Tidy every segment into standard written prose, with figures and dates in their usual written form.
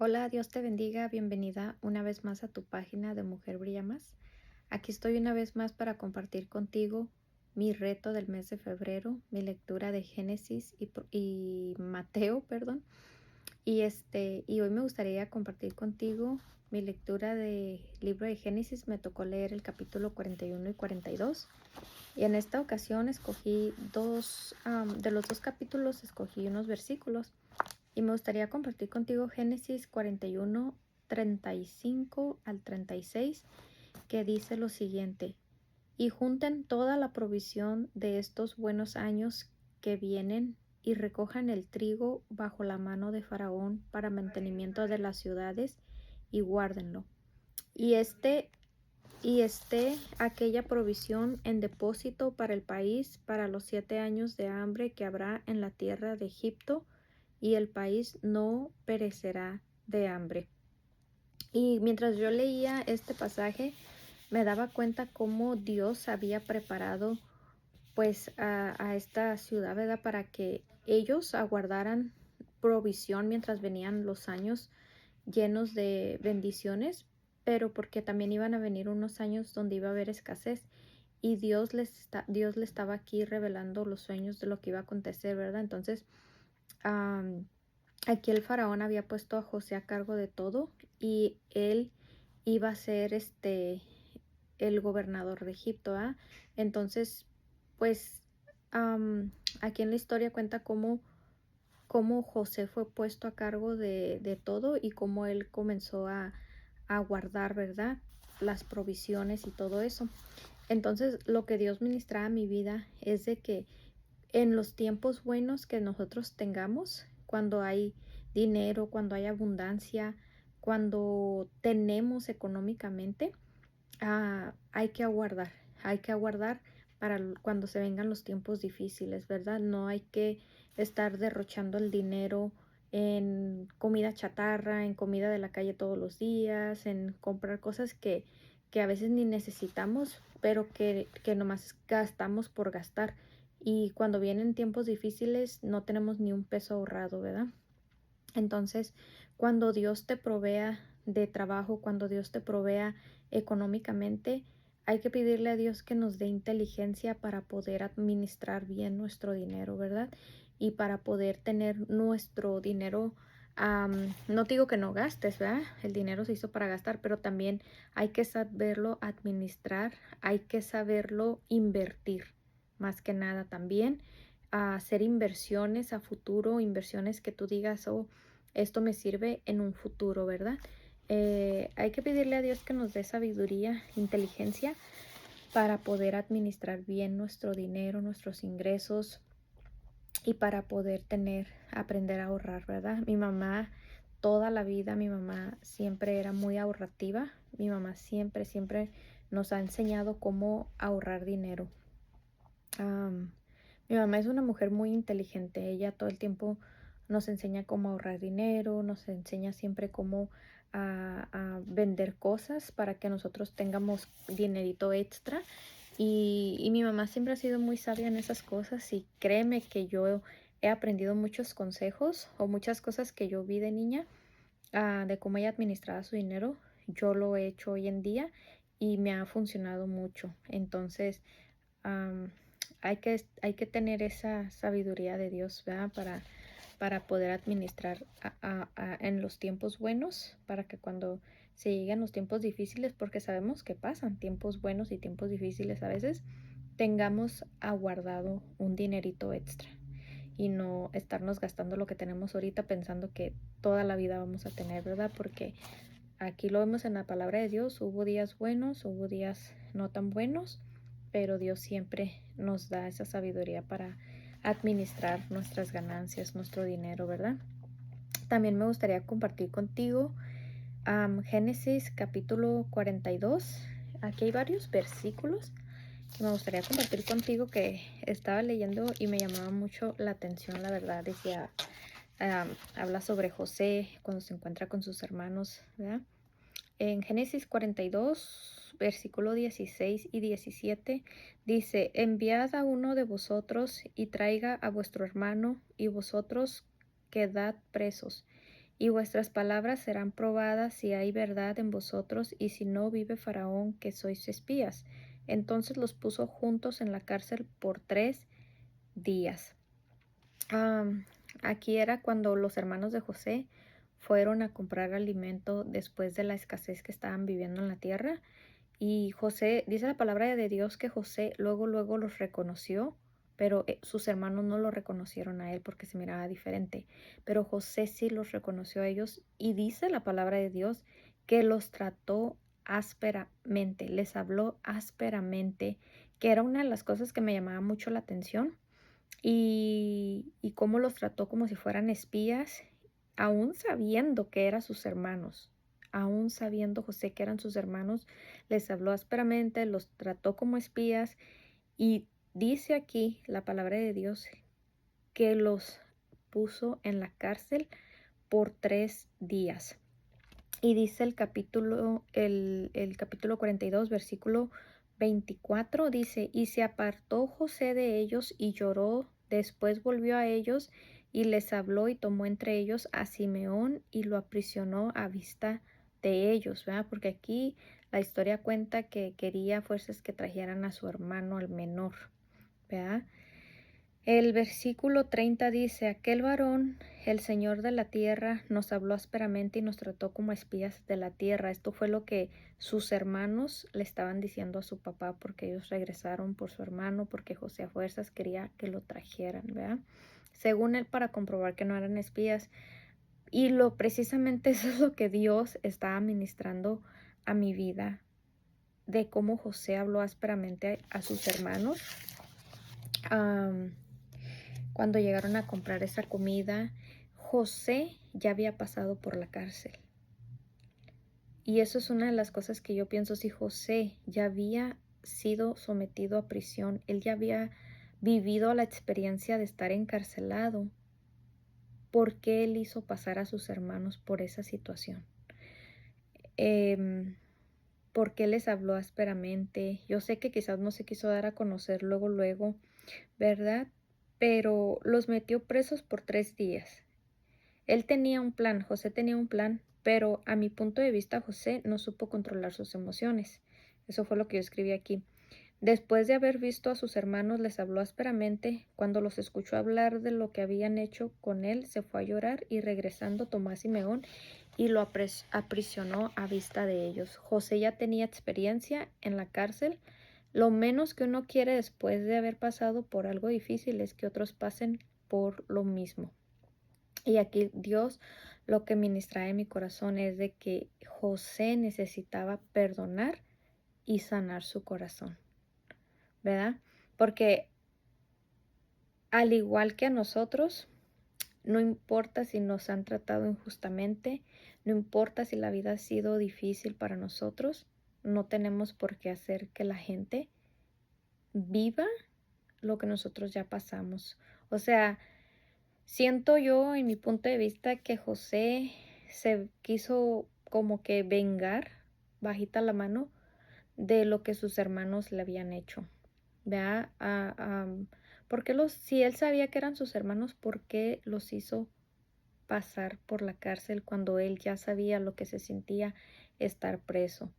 Hola, Dios te bendiga, bienvenida una vez más a tu página de Mujer Brilla Más. Aquí estoy una vez más para compartir contigo mi reto del mes de febrero, mi lectura de Génesis y Mateo, perdón. Y hoy me gustaría compartir contigo mi lectura del libro de Génesis. Me tocó leer el capítulo 41 y 42. Y en esta ocasión escogí de los dos capítulos, escogí unos versículos. Y me gustaría compartir contigo Génesis 41, 35 al 36, que dice lo siguiente: y junten toda la provisión de estos buenos años que vienen y recojan el trigo bajo la mano de Faraón para mantenimiento de las ciudades y guárdenlo. Y esté aquella provisión en depósito para el país para los 7 años de hambre que habrá en la tierra de Egipto, y el país no perecerá de hambre. Y mientras yo leía este pasaje, me daba cuenta cómo Dios había preparado pues a esta ciudad, ¿verdad? Para que ellos aguardaran provisión mientras venían los años llenos de bendiciones, pero porque también iban a venir unos años donde iba a haber escasez. Y Dios le estaba aquí revelando los sueños de lo que iba a acontecer, ¿verdad? Entonces, aquí el faraón había puesto a José a cargo de todo y él iba a ser el gobernador de Egipto, ¿ah? Entonces, pues aquí en la historia cuenta cómo José fue puesto a cargo de todo y cómo él comenzó a guardar, ¿verdad? Las provisiones y todo eso. Entonces, lo que Dios ministra a mi vida es de que en los tiempos buenos que nosotros tengamos, cuando hay dinero, cuando hay abundancia, cuando tenemos económicamente, hay que aguardar para cuando se vengan los tiempos difíciles, ¿verdad? No hay que estar derrochando el dinero en comida chatarra, en comida de la calle todos los días, en comprar cosas que a veces ni necesitamos, pero que nomás gastamos por gastar. Y cuando vienen tiempos difíciles no tenemos ni un peso ahorrado, ¿verdad? Entonces, cuando Dios te provea de trabajo, cuando Dios te provea económicamente, hay que pedirle a Dios que nos dé inteligencia para poder administrar bien nuestro dinero, ¿verdad? Y para poder tener nuestro dinero, no te digo que no gastes, ¿verdad? El dinero se hizo para gastar, pero también hay que saberlo administrar, hay que saberlo invertir, más que nada también, a hacer inversiones a futuro, inversiones que tú digas, oh, esto me sirve en un futuro, ¿verdad? Hay que pedirle a Dios que nos dé sabiduría, inteligencia para poder administrar bien nuestro dinero, nuestros ingresos y para poder aprender a ahorrar, ¿verdad? Mi mamá, toda la vida, mi mamá siempre era muy ahorrativa. Mi mamá siempre nos ha enseñado cómo ahorrar dinero. Mi mamá es una mujer muy inteligente. Ella todo el tiempo nos enseña cómo ahorrar dinero, nos enseña siempre cómo a vender cosas para que nosotros tengamos dinerito extra. Y mi mamá siempre ha sido muy sabia en esas cosas y créeme que yo he aprendido muchos consejos o muchas cosas que yo vi de niña, de cómo ella administraba su dinero. Yo lo he hecho hoy en día y me ha funcionado mucho. Entonces, hay que tener esa sabiduría de Dios, ¿verdad? Para poder administrar en los tiempos buenos, para que cuando se lleguen los tiempos difíciles, porque sabemos que pasan tiempos buenos y tiempos difíciles a veces, tengamos aguardado un dinerito extra y no estarnos gastando lo que tenemos ahorita pensando que toda la vida vamos a tener, ¿verdad? Porque aquí lo vemos en la palabra de Dios, hubo días buenos, hubo días no tan buenos, pero Dios siempre nos da esa sabiduría para administrar nuestras ganancias, nuestro dinero, ¿verdad? También me gustaría compartir contigo Génesis capítulo 42. Aquí hay varios versículos que me gustaría compartir contigo que estaba leyendo y me llamaba mucho la atención, la verdad. Decía, habla sobre José cuando se encuentra con sus hermanos, ¿verdad? En Génesis 42, versículo 16 y 17, dice: enviad a uno de vosotros y traiga a vuestro hermano, y vosotros quedad presos, y vuestras palabras serán probadas si hay verdad en vosotros, y si no, vive Faraón que sois espías. Entonces los puso juntos en la cárcel por 3 días. Aquí era cuando los hermanos de José fueron a comprar alimento después de la escasez que estaban viviendo en la tierra. Y José, dice la palabra de Dios que José luego los reconoció, pero sus hermanos no lo reconocieron a él porque se miraba diferente. Pero José sí los reconoció a ellos, y dice la palabra de Dios que los trató ásperamente, les habló ásperamente, que era una de las cosas que me llamaba mucho la atención, y cómo los trató como si fueran espías, aún sabiendo que eran sus hermanos. Aún sabiendo José que eran sus hermanos, les habló ásperamente, los trató como espías, y dice aquí la palabra de Dios que los puso en la cárcel por 3 días. Y dice el capítulo 42, versículo 24, dice: y se apartó José de ellos y lloró. Después volvió a ellos y les habló, y tomó entre ellos a Simeón y lo aprisionó a vista de ellos, ¿verdad? Porque aquí la historia cuenta que quería fuerzas que trajeran a su hermano, al menor, ¿verdad? El versículo 30 dice: aquel varón, el Señor de la tierra, nos habló ásperamente y nos trató como espías de la tierra. Esto fue lo que sus hermanos le estaban diciendo a su papá, porque ellos regresaron por su hermano, porque José a fuerzas quería que lo trajeran, ¿verdad? Según él, para comprobar que no eran espías. Y precisamente eso es lo que Dios estaba ministrando a mi vida, de cómo José habló ásperamente a sus hermanos. Cuando llegaron a comprar esa comida, José ya había pasado por la cárcel. Y eso es una de las cosas que yo pienso: si José ya había sido sometido a prisión, él ya había vivido la experiencia de estar encarcelado, ¿por qué él hizo pasar a sus hermanos por esa situación? ¿Por qué les habló ásperamente? Yo sé que quizás no se quiso dar a conocer luego, ¿verdad? Pero los metió presos por 3 días. Él tenía un plan, José tenía un plan, pero a mi punto de vista José no supo controlar sus emociones. Eso fue lo que yo escribí aquí. Después de haber visto a sus hermanos, les habló ásperamente. Cuando los escuchó hablar de lo que habían hecho con él, se fue a llorar, y regresando tomó a Simeón y lo aprisionó a vista de ellos. José ya tenía experiencia en la cárcel. Lo menos que uno quiere después de haber pasado por algo difícil es que otros pasen por lo mismo. Y aquí Dios lo que ministra en mi corazón es de que José necesitaba perdonar y sanar su corazón, ¿verdad? Porque al igual que a nosotros, no importa si nos han tratado injustamente, no importa si la vida ha sido difícil para nosotros, no tenemos por qué hacer que la gente viva lo que nosotros ya pasamos. O sea, siento yo, en mi punto de vista, que José se quiso como que vengar, bajita la mano, de lo que sus hermanos le habían hecho. ¿Verdad? ¿Por qué si él sabía que eran sus hermanos, por qué los hizo pasar por la cárcel cuando él ya sabía lo que se sentía estar preso?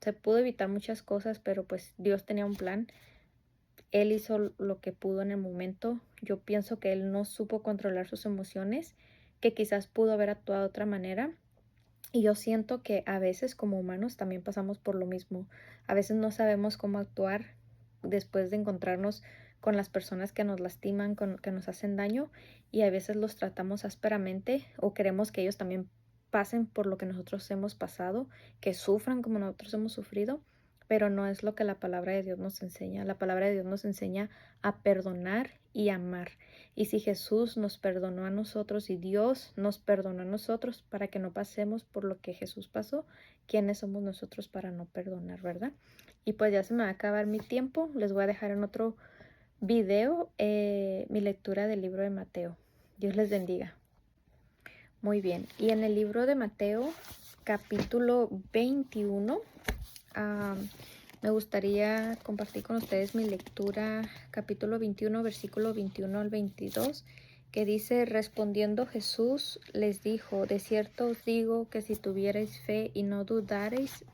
Se pudo evitar muchas cosas, pero pues Dios tenía un plan. Él hizo lo que pudo en el momento. Yo pienso que él no supo controlar sus emociones, que quizás pudo haber actuado de otra manera. Y yo siento que a veces como humanos también pasamos por lo mismo. A veces no sabemos cómo actuar después de encontrarnos con las personas que nos lastiman, que nos hacen daño, y a veces los tratamos ásperamente, o queremos que ellos también pasen por lo que nosotros hemos pasado, que sufran como nosotros hemos sufrido, pero no es lo que la palabra de Dios nos enseña. La palabra de Dios nos enseña a perdonar y amar. Y si Jesús nos perdonó a nosotros y Dios nos perdonó a nosotros para que no pasemos por lo que Jesús pasó, ¿quiénes somos nosotros para no perdonar, verdad? Y pues ya se me va a acabar mi tiempo. Les voy a dejar en otro video mi lectura del libro de Mateo. Dios les bendiga. Muy bien. Y en el libro de Mateo, capítulo 21, me gustaría compartir con ustedes mi lectura, capítulo 21, versículo 21 al 22, que dice, respondiendo Jesús les dijo, de cierto os digo que si tuvierais fe y no dudareis,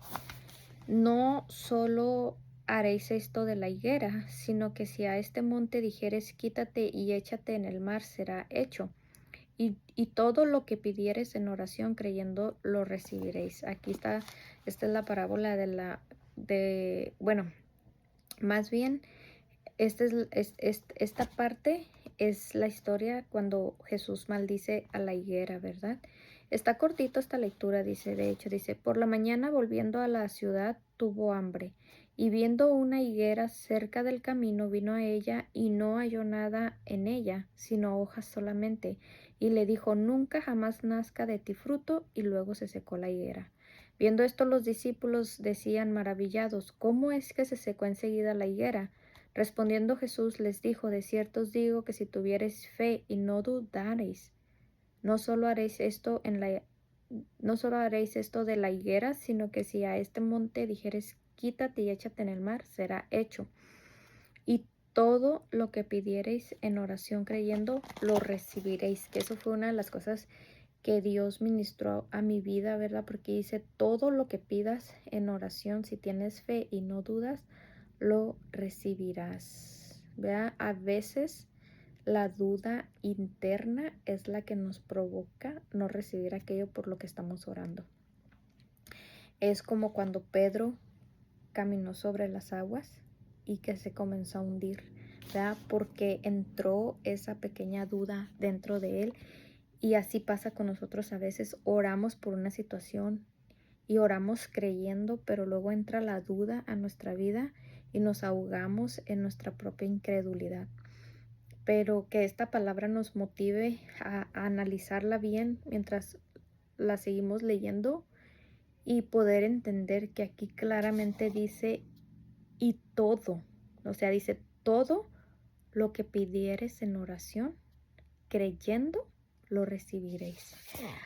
no solo haréis esto de la higuera, sino que si a este monte dijeres, quítate y échate en el mar, será hecho. Y todo lo que pidieres en oración creyendo, lo recibiréis. Aquí está, esta es la parábola bueno, más bien, esta parte es la historia cuando Jesús maldice a la higuera, ¿verdad? Está cortito esta lectura, dice, de hecho, dice, por la mañana volviendo a la ciudad tuvo hambre, y viendo una higuera cerca del camino vino a ella y no halló nada en ella, sino hojas solamente, y le dijo, nunca jamás nazca de ti fruto, y luego se secó la higuera. Viendo esto los discípulos decían maravillados, ¿cómo es que se secó enseguida la higuera? Respondiendo Jesús les dijo, de cierto os digo que si tuviereis fe y no dudareis, no solo haréis esto de la higuera, sino que si a este monte dijeres, quítate y échate en el mar, será hecho. Y todo lo que pidiereis en oración creyendo, lo recibiréis. Que eso fue una de las cosas que Dios ministró a mi vida, ¿verdad? Porque dice, todo lo que pidas en oración, si tienes fe y no dudas, lo recibirás. ¿Verdad? A veces la duda interna es la que nos provoca no recibir aquello por lo que estamos orando. Es como cuando Pedro caminó sobre las aguas y que se comenzó a hundir, ¿verdad? Porque entró esa pequeña duda dentro de él. Y así pasa con nosotros a veces. Oramos por una situación y oramos creyendo, pero luego entra la duda a nuestra vida y nos ahogamos en nuestra propia incredulidad. Pero que esta palabra nos motive a analizarla bien mientras la seguimos leyendo y poder entender que aquí claramente dice y todo, o sea, dice todo lo que pidieres en oración, creyendo, lo recibiréis.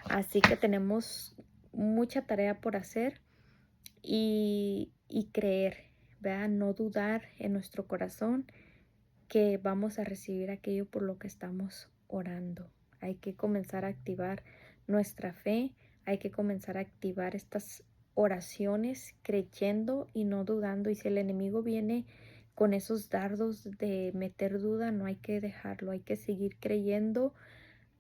Así que tenemos mucha tarea por hacer y creer, ¿verdad? No dudar en nuestro corazón que vamos a recibir aquello por lo que estamos orando. Hay que comenzar a activar nuestra fe, hay que comenzar a activar estas oraciones creyendo y no dudando. Y si el enemigo viene con esos dardos de meter duda, no hay que dejarlo, hay que seguir creyendo,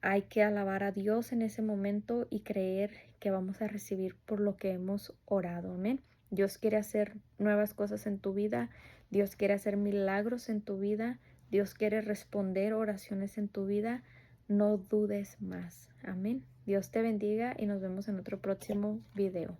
hay que alabar a Dios en ese momento y creer que vamos a recibir por lo que hemos orado. Amén. Dios quiere hacer nuevas cosas en tu vida. Dios quiere hacer milagros en tu vida. Dios quiere responder oraciones en tu vida. No dudes más. Amén. Dios te bendiga y nos vemos en otro próximo video.